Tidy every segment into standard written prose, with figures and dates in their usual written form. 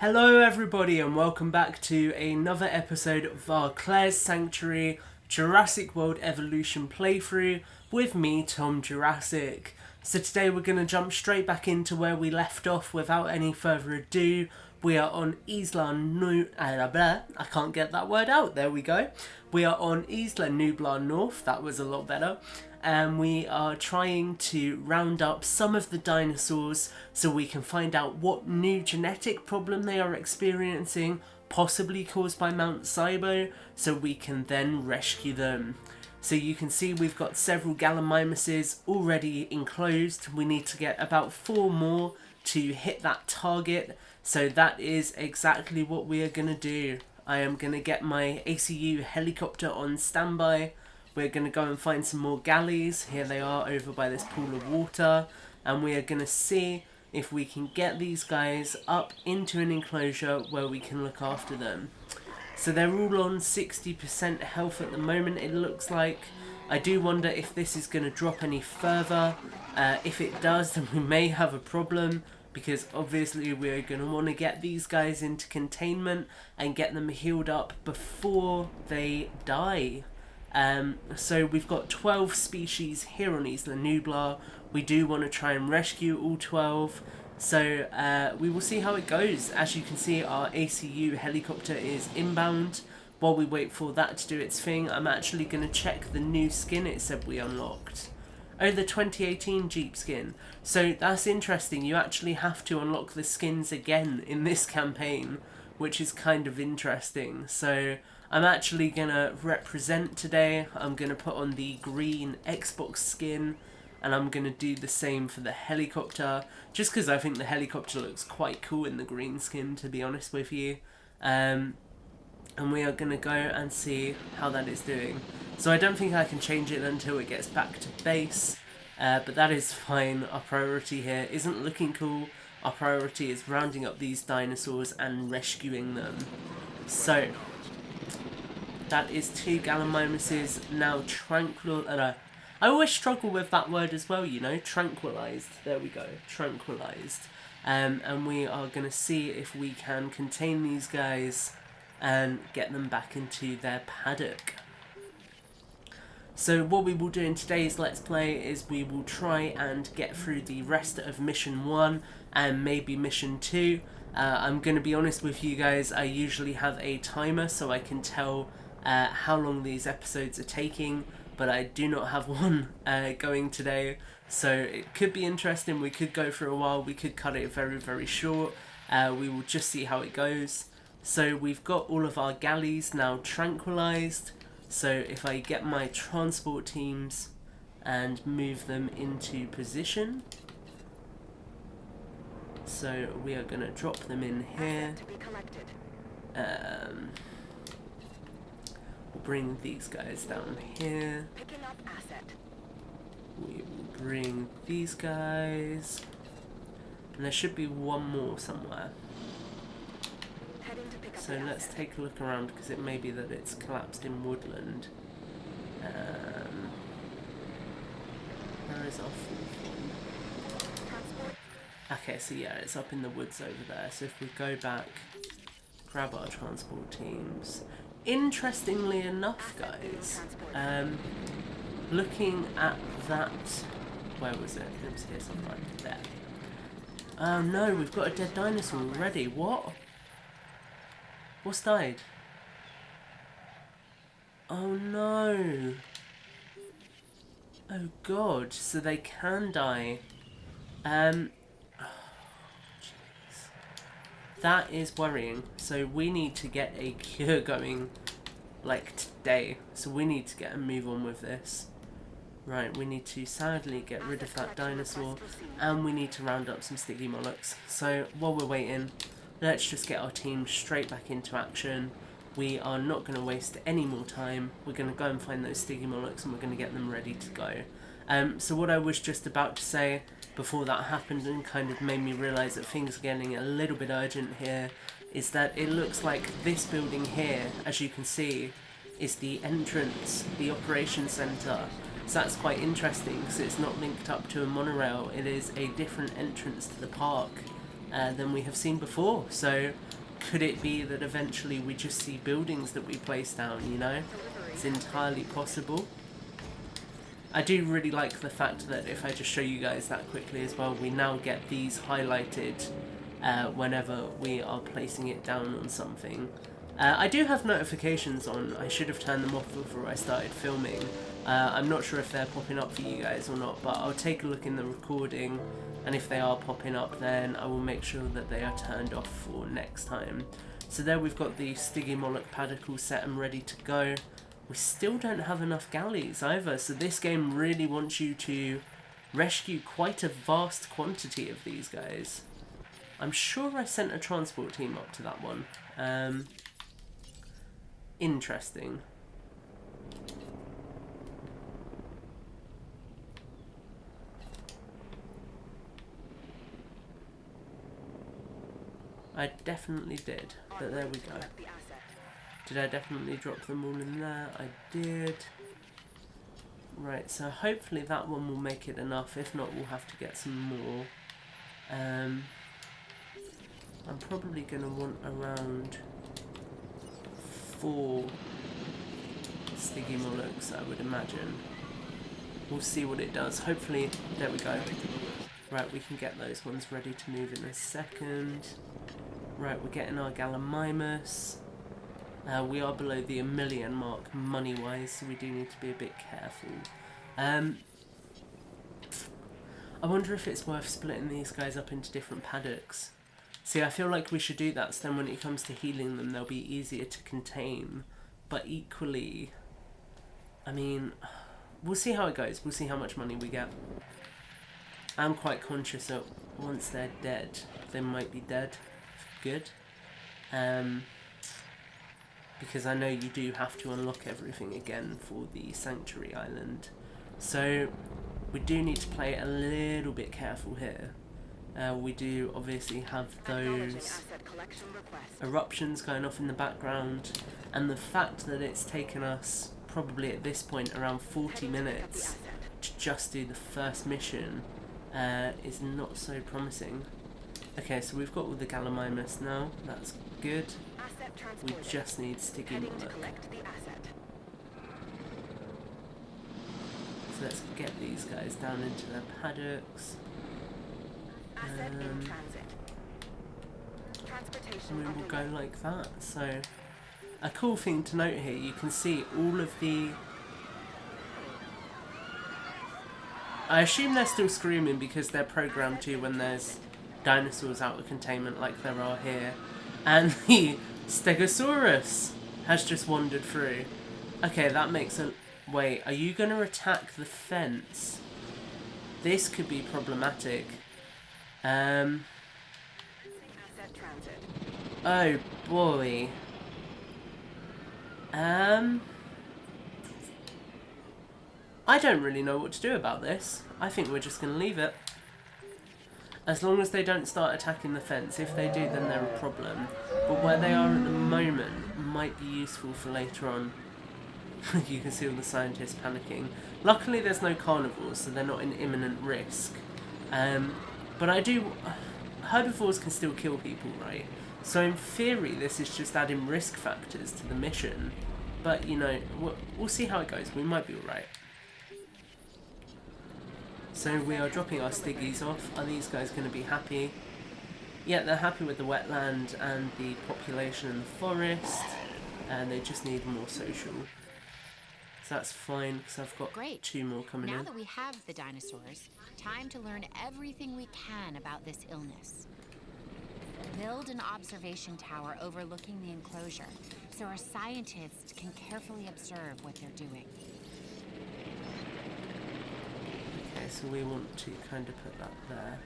Hello everybody and welcome back to another episode of our Claire's Sanctuary Jurassic World Evolution playthrough with me, Tom Jurassic. So today we're going to jump straight back into where we left off without any further ado. We are on Isla I can't get that word out, there we go. We are on Isla Nublar North, that was a lot better. And we are trying to round up some of the dinosaurs so we can find out what new genetic problem they are experiencing, possibly caused by Mount Sibo, so we can then rescue them. So you can see we've got several Gallimimuses already enclosed. We need to get about 4 more to hit that target, so that is exactly what we are going to do. I am going to get my ACU helicopter on standby. We're going to go and find some more galleys. Here they are over by this pool of water. And we are going to see if we can get these guys up into an enclosure where we can look after them. So they're all on 60% health at the moment, it looks like. I do wonder if this is going to drop any further. If it does, then we may have a problem, because obviously we're going to want to get these guys into containment and get them healed up before they die. So we've got 12 species here on Isla Nublar. We do want to try and rescue all 12. So we will see how it goes. As you can see, our ACU helicopter is inbound. While we wait for that to do its thing, I'm actually going to check the new skin it said we unlocked. Oh, the 2018 Jeep skin. So that's interesting. You actually have to unlock the skins again in this campaign, which is kind of interesting. So I'm actually going to represent today. I'm going to put on the green Xbox skin, and I'm going to do the same for the helicopter, just because I think the helicopter looks quite cool in the green skin, to be honest with you. And we are going to go and see how that is doing. So I don't think I can change it until it gets back to base, but that is fine. Our priority here isn't looking cool. Our priority is rounding up these dinosaurs and rescuing them. So that is 2 Gallimimuses now tranquil. I always struggle with that word as well, you know, tranquilized. There we go, tranquilized. And we are going to see if we can contain these guys and get them back into their paddock. So what we will do in today's Let's Play is we will try and get through the rest of Mission 1 and maybe Mission 2. I'm going to be honest with you guys, I usually have a timer so I can tell how long these episodes are taking, but I do not have one going today, so it could be interesting. We could go for a while, we could cut it very, very short. We will just see how it goes. So we've got all of our galleys now tranquilized. So if I get my transport teams and move them into position. So we are going to drop them in here. We'll bring these guys down here. We will bring these guys. And there should be one more somewhere. So let's take a look around, because it may be that it's collapsed in woodland. Where is our fourth one? Okay, so yeah, it's up in the woods over there. So if we go back, grab our transport teams. Interestingly enough, guys, looking at that, where was it? It was here somewhere, right there. Oh no, we've got a dead dinosaur already. What? What's died? Oh no. Oh god, so they can die. Oh, jeez. That is worrying. So we need to get a cure going, like, today. So we need to get a move on with this. Right, we need to sadly get rid of that dinosaur, and we need to round up some sticky mollucks. So while we're waiting, let's just get our team straight back into action. We are not going to waste any more time. We're going to go and find those sticky mollucks and we're going to get them ready to go. So what I was just about to say before that happened and kind of made me realise that things are getting a little bit urgent here is that it looks like this building here, as you can see, is the entrance, the operations centre. So that's quite interesting because it's not linked up to a monorail. It is a different entrance to the park. than we have seen before. So could it be that eventually we just see buildings that we place down, you know? It's entirely possible. I do really like the fact that, if I just show you guys that quickly as well, we now get these highlighted whenever we are placing it down on something. I do have notifications on. I should have turned them off before I started filming. I'm not sure if they're popping up for you guys or not, but I'll take a look in the recording, and if they are popping up, then I will make sure that they are turned off for next time. So there we've got the Stygimoloch Padicle set and ready to go. We still don't have enough galleys either, so this game really wants you to rescue quite a vast quantity of these guys. I'm sure I sent a transport team up to that one. Interesting. I definitely did, but there we go. Did I definitely drop them all in there? I did. Right, so hopefully that one will make it enough. If not, we'll have to get some more. I'm probably going to want around 4 Stygimolochs, I would imagine. We'll see what it does. Hopefully, there we go. Right, we can get those ones ready to move in a second. Right, we're getting our Gallimimus. We are below the 1 million mark money-wise, so we do need to be a bit careful. I wonder if it's worth splitting these guys up into different paddocks. See, I feel like we should do that, so then when it comes to healing them, they'll be easier to contain. But equally, I mean, we'll see how it goes. We'll see how much money we get. I'm quite conscious that once they're dead, they might be dead for good. Because I know you do have to unlock everything again for the Sanctuary Island. So we do need to play a little bit careful here. We do obviously have those eruptions going off in the background, and the fact that it's taken us probably at this point around 40 minutes to just do the first mission is not so promising. Okay, so we've got all the Gallimimus now, that's good. We just need Stygimoloch. So let's get these guys down into their paddocks. And we will go like that. So a cool thing to note here, you can see all of the... I assume they're still screaming because they're programmed to when there's dinosaurs out of containment like there are here. And the Stegosaurus has just wandered through. Okay, that makes a... Wait, are you going to attack the fence? This could be problematic. Oh boy. I don't really know what to do about this. I think we're just going to leave it. As long as they don't start attacking the fence. If they do, then they're a problem. But where they are at the moment might be useful for later on. You can see all the scientists panicking. Luckily there's no carnivores, so they're not in imminent risk. But I do... Herbivores can still kill people, right? So in theory this is just adding risk factors to the mission. But, you know, we'll see how it goes. We might be alright. So we are dropping our Styggies off. Are these guys going to be happy? Yeah, they're happy with the wetland and the population in the forest. And they just need more social. So that's fine, because I've got 2 more coming in. Now that we have the dinosaurs, time to learn everything we can about this illness. Build an observation tower overlooking the enclosure, so our scientists can carefully observe what they're doing. Okay, so we want to kind of put that there.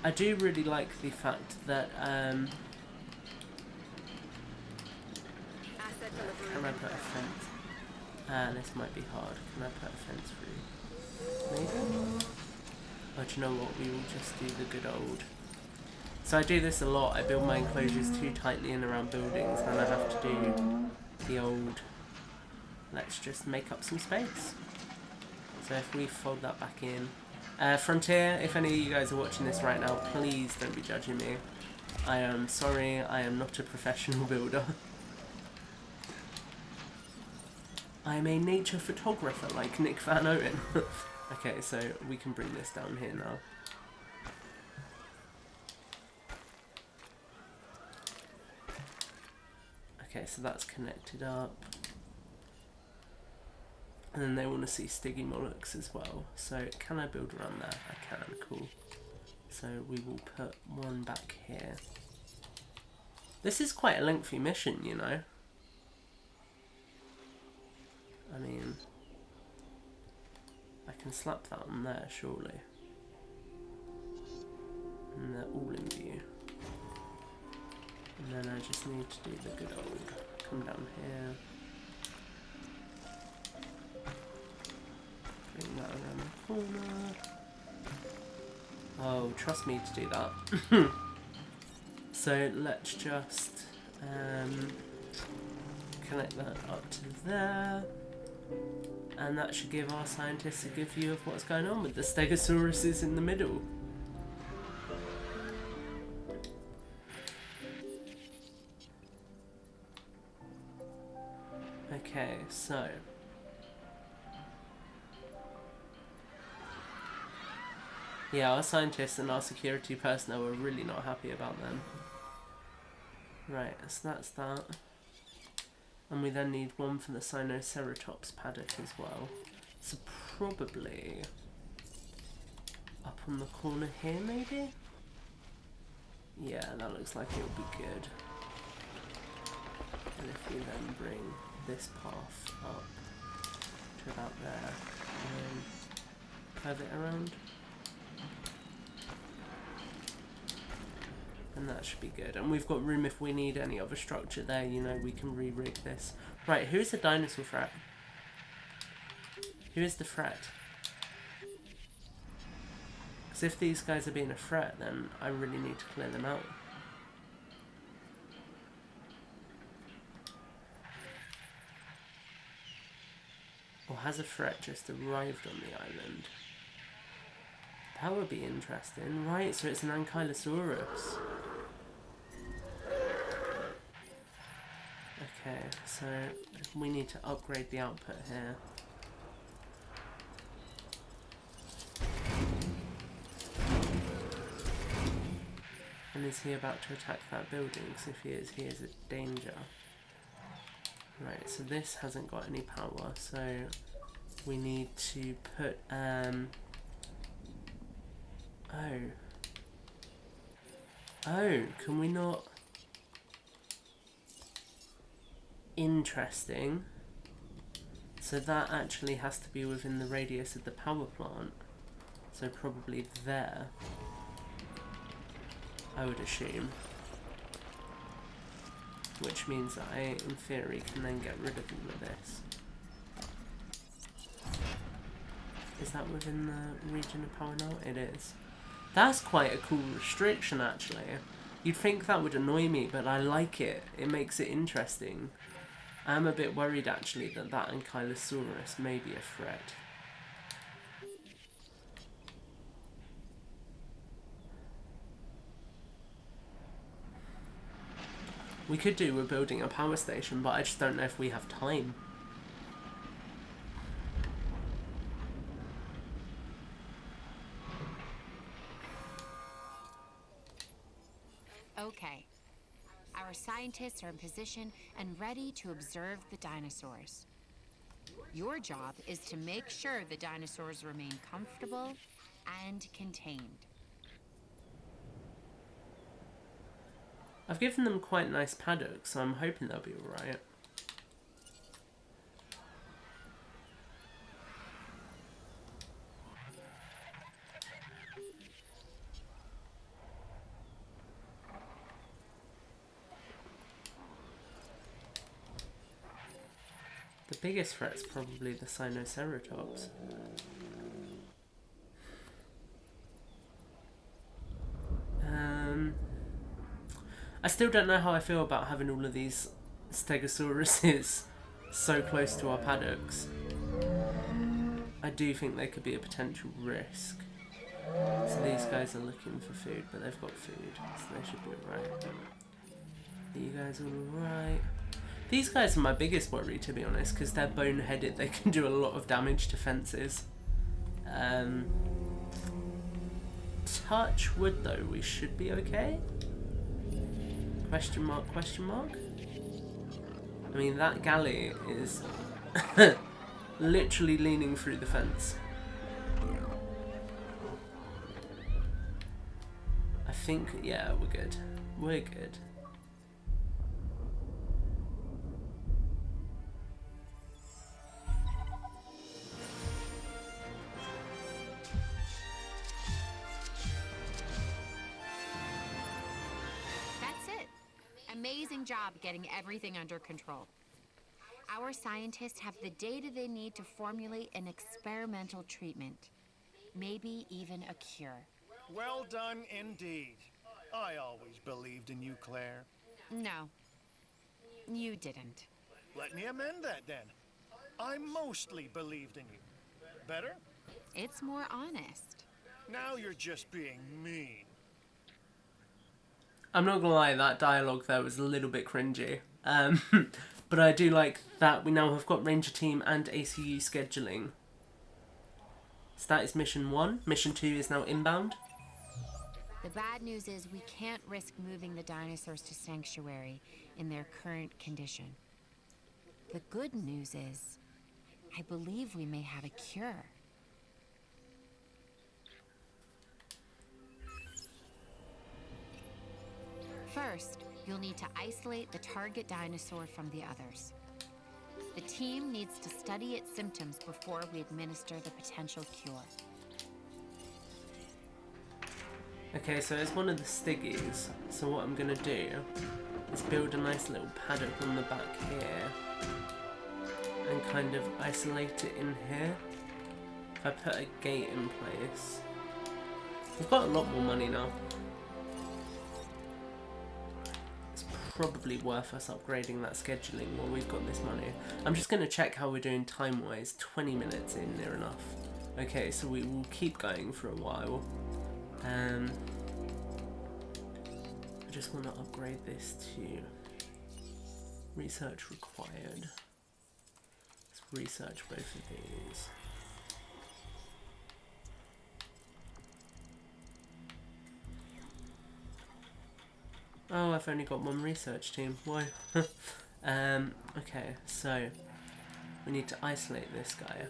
I do really like the fact that, can I put a fence? This might be hard. Can I put a fence through? Maybe? Oh, do you know what? We will just do the good old. So I do this a lot. I build my enclosures too tightly in around buildings, and I have to do the old let's just make up some space. So if we fold that back in. Frontier, if any of you guys are watching this right now, please don't be judging me. I am sorry, I am not a professional builder. I am a nature photographer like Nick Van Owen. Okay, so we can bring this down here now. Okay, so that's connected up. And then they want to see Stygimolochs as well. So can I build around that? I can, cool. So we will put one back here. This is quite a lengthy mission, you know. I mean, I can slap that on there, surely. And they're all in view. And then I just need to do the good old come down here. Bring that around the corner. Oh, trust me to do that. So let's just connect that up to there. And that should give our scientists a good view of what's going on with the Stegosauruses in the middle. Okay, so yeah, our scientists and our security personnel were really not happy about them. Right, so that's that. And we then need one for the Sinoceratops paddock as well. So probably up on the corner here, maybe? Yeah, that looks like it'll be good. And if we then bring this path up to about there, and then curve it around. And that should be good. And we've got room if we need any other structure there, you know, we can re-rig this. Right, who's the dinosaur threat? Who is the threat? Because if these guys are being a threat, then I really need to clear them out. Or has a threat just arrived on the island? That would be interesting. Right, so it's an Ankylosaurus. Okay, so we need to upgrade the output here. And is he about to attack that building? Because if he is a danger. Right, so this hasn't got any power, so we need to put Oh, can we not? Interesting. So that actually has to be within the radius of the power plant. So probably there, I would assume. Which means that I, in theory, can then get rid of all of this. Is that within the region of power now? It is. That's quite a cool restriction, actually. You'd think that would annoy me, but I like it. It makes it interesting. I'm a bit worried, actually, that Ankylosaurus may be a threat. We could do with building a power station, but I just don't know if we have time. Okay. Our scientists are in position and ready to observe the dinosaurs. Your job is to make sure the dinosaurs remain comfortable and contained. I've given them quite nice paddocks, so I'm hoping they'll be alright. The biggest threat's probably the Sinoceratops. I still don't know how I feel about having all of these Stegosauruses so close to our paddocks, I do think they could be a potential risk. So these guys are looking for food, but they've got food, so they should be alright. Are you guys all alright? These guys are my biggest worry, to be honest, because they're boneheaded. They can do a lot of damage to fences. Touch wood, though, we should be okay? Question mark, question mark? I mean, that galley is literally leaning through the fence. I think, yeah, we're good. We're good. Amazing job getting everything under control. Our scientists have the data they need to formulate an experimental treatment. Maybe even a cure. Well done indeed. I always believed in you, Claire. No, you didn't. Let me amend that then. I mostly believed in you. Better? It's more honest. Now you're just being mean. I'm not gonna lie, that dialogue there was a little bit cringy. But I do like that we now have got Ranger Team and ACU scheduling. So that is mission 1. Mission 2 is now inbound. The bad news is we can't risk moving the dinosaurs to Sanctuary in their current condition. The good news is, I believe we may have a cure. First, you'll need to isolate the target dinosaur from the others. The team needs to study its symptoms before we administer the potential cure. Okay, so it's one of the stiggies. So what I'm going to do is build a nice little paddock on the back here. And kind of isolate it in here. If I put a gate in place. We've got a lot more money now. Probably worth us upgrading that scheduling while we've got this money. I'm just going to check how we're doing time-wise. 20 minutes in, near enough. Okay, so we will keep going for a while. I just want to upgrade this to research required. Let's research both of these. Oh, I've only got one research team. Why? Okay, so we need to isolate this guy.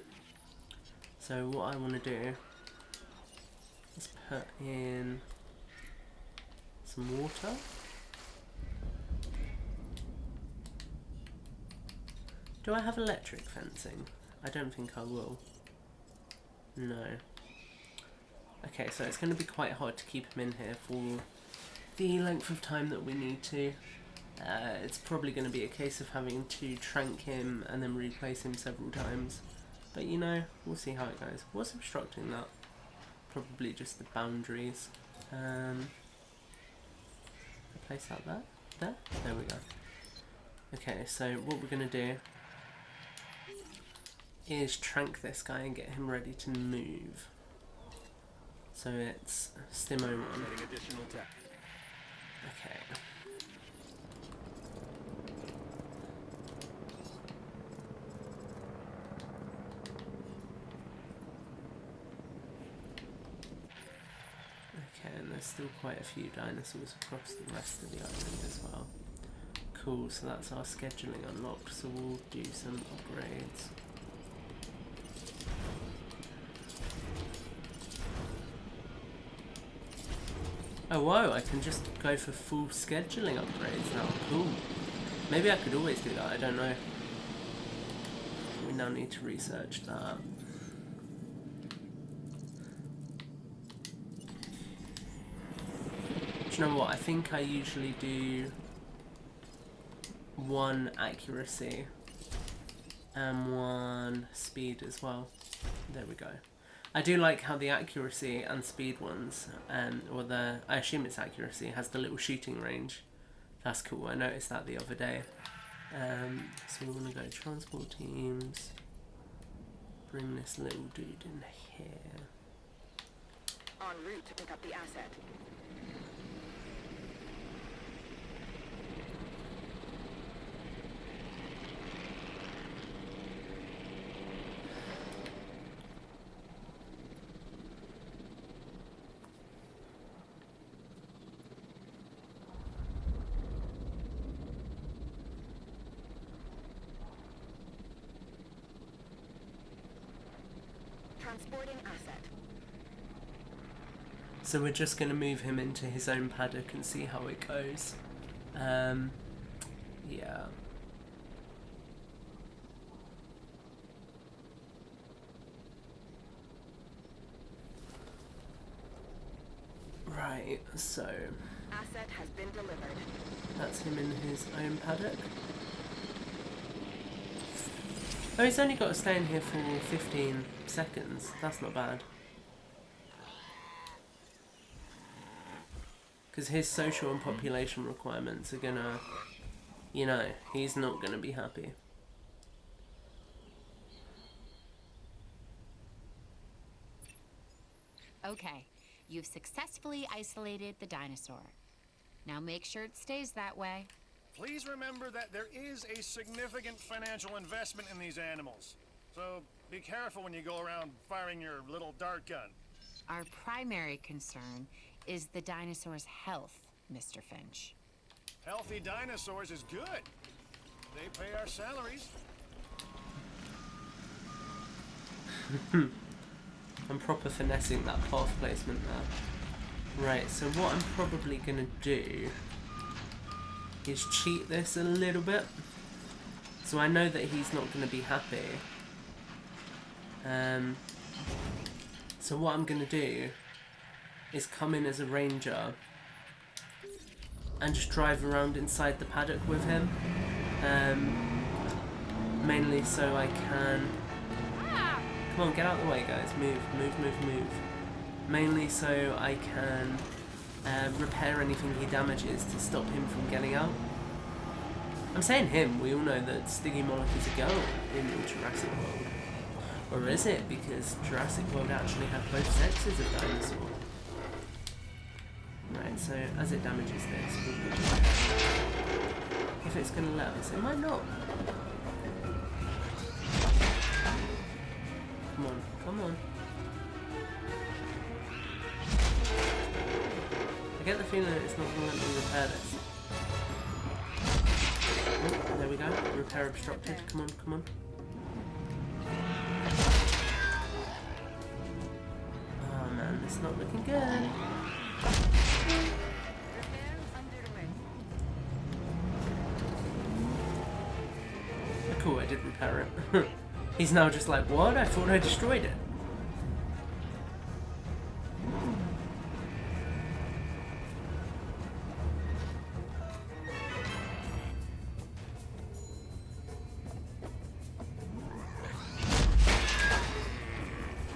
So what I want to do is put in some water. Do I have electric fencing? I don't think I will. No. Okay, so it's going to be quite hard to keep him in here for the length of time that we need to. It's probably going to be a case of having to trank him and then replace him several times. But you know, we'll see how it goes. What's obstructing that? Probably just the boundaries. Place that there? There we go. Okay, so what we're going to do is trank this guy and get him ready to move. So it's Stimo 1. Okay. Okay, and there's still quite a few dinosaurs across the rest of the island as well. Cool, so that's our scheduling unlocked, so we'll do some upgrades. Oh whoa, I can just go for full scheduling upgrades now. Cool. Maybe I could always do that, I don't know. We now need to research that. Do you know what? I think I usually do 1 accuracy and 1 speed as well. There we go. I do like how the accuracy and speed ones, I assume it's accuracy, has the little shooting range. That's cool, I noticed that the other day. So we want to go transport teams. Bring this little dude in here. En route to pick up the asset. Transporting asset. So we're just going to move him into his own paddock and see how it goes. Yeah. Right, so Asset has been delivered. that's him in his own paddock. Oh, he's only got to stay in here for 15 seconds. That's not bad. Because his social and population requirements are gonna, you know, he's not gonna be happy. Okay, you've successfully isolated the dinosaur. Now make sure it stays that way. Please remember that there is a significant financial investment in these animals. So be careful when you go around firing your little dart gun. Our primary concern is the dinosaur's health, Mr. Finch. Healthy dinosaurs is good. They pay our salaries. I'm proper finessing that path placement there. Right, so what I'm probably gonna do is cheat this a little bit. So I know that he's not gonna be happy. So what I'm gonna do is come in as a ranger and just drive around inside the paddock with him. Mainly so I can... Come on, get out of the way, guys. Move, move, move, move. Mainly so I can repair anything he damages to stop him from getting out. I'm saying him, we all know that Stygimoloch is a girl in Jurassic World. Or is it? Because Jurassic World actually had both sexes of dinosaur. Right, so as it damages this, we'll if it's going to let us, it might not. Come on, come on. I get the feeling that it's not going to let me repair this. Oh, there we go. Repair obstructed. Come on, come on. Oh man, it's not looking good. Cool, I did repair it. He's now just like, what? I thought I destroyed it.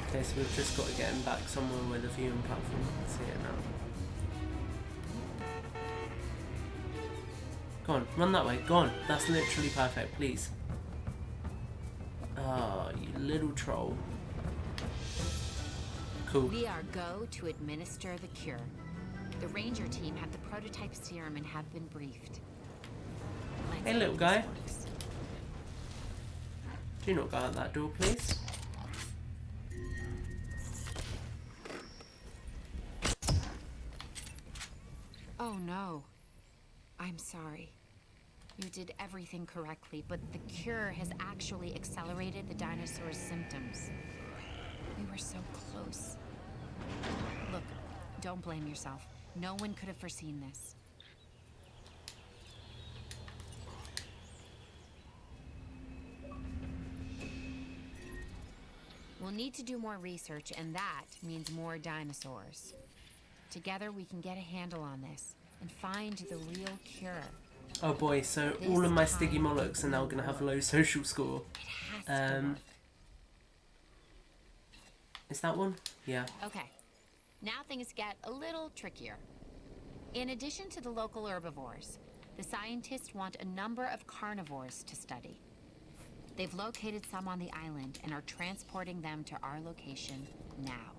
Okay, so we've just got to get him back somewhere with a viewing platform. Let's see it now. Go on, run that way. Go on. That's literally perfect, please. Oh, you little troll. Cool. We are go to administer the cure. The ranger team have the prototype serum and have been briefed. Let's Hey, little hope guy. this works. Do not go out that door, please. Oh no. I'm sorry. You did everything correctly, but the cure has actually accelerated the dinosaur's symptoms. We were so close. Look, don't blame yourself. No one could have foreseen this. We'll need to do more research, and that means more dinosaurs. Together, we can get a handle on this and find the real cure. Oh boy, so all of my Stygimolochs are now going to have low social score. It has to work. Is that one? Yeah. Okay, now things get a little trickier. In addition to the local herbivores, The scientists want a number of carnivores to study. They've located some on the island and are transporting them to our location now.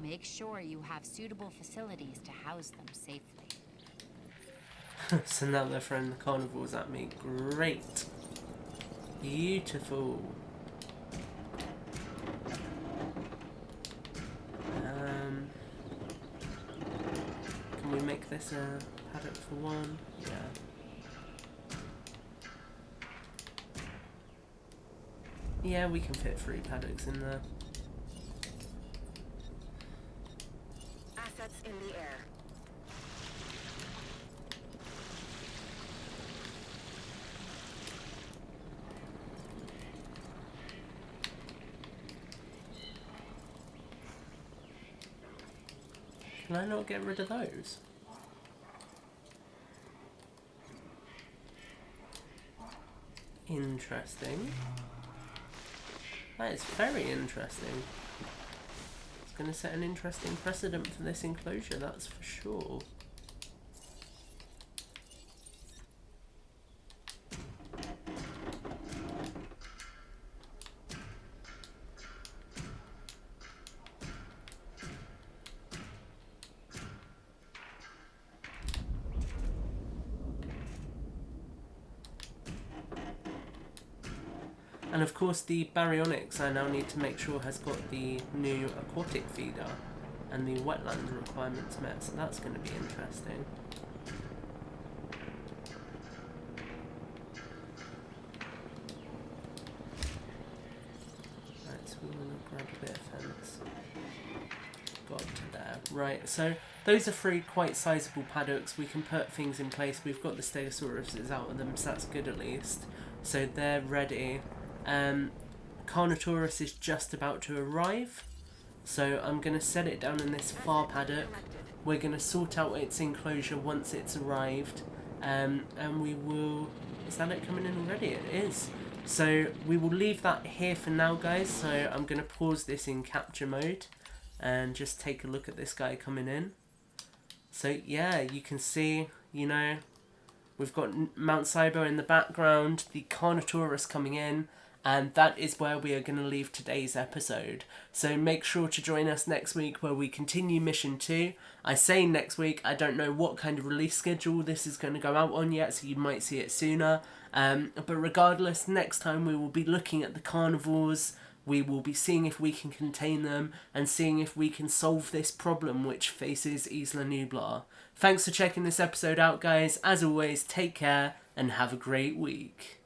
Make sure you have suitable facilities to house them safely. So now they're throwing the carnivores at me. Great. Beautiful. Can we make this a paddock for one? Yeah. Yeah, we can fit 3 paddocks in there. Assets in the air. Can I not get rid of those? Interesting. That is very interesting. It's going to set an interesting precedent for this enclosure, that's for sure. And of course the baryonyx I now need to make sure has got the new aquatic feeder and the wetland requirements met, so that's going to be interesting. Right, so we want to grab a bit of fence. Got up to there. Right, so those are 3 quite sizable paddocks. We can put things in place. We've got the stegosauruses out of them, so that's good at least. So they're ready. Carnotaurus is just about to arrive, so I'm going to set it down in this far paddock. We're going to sort out its enclosure once it's arrived, and we will... Is that it coming in already? It is. So we will leave that here for now, guys. So I'm going to pause this in capture mode and just take a look at this guy coming in. So yeah, you can see, you know, we've got Mount Sibo in the background, the Carnotaurus coming in, and that is where we are going to leave today's episode. So make sure to join us next week where we continue Mission 2. I say next week, I don't know what kind of release schedule this is going to go out on yet, so you might see it sooner. But regardless, next time we will be looking at the carnivores. We will be seeing if we can contain them and seeing if we can solve this problem which faces Isla Nublar. Thanks for checking this episode out, guys. As always, take care and have a great week.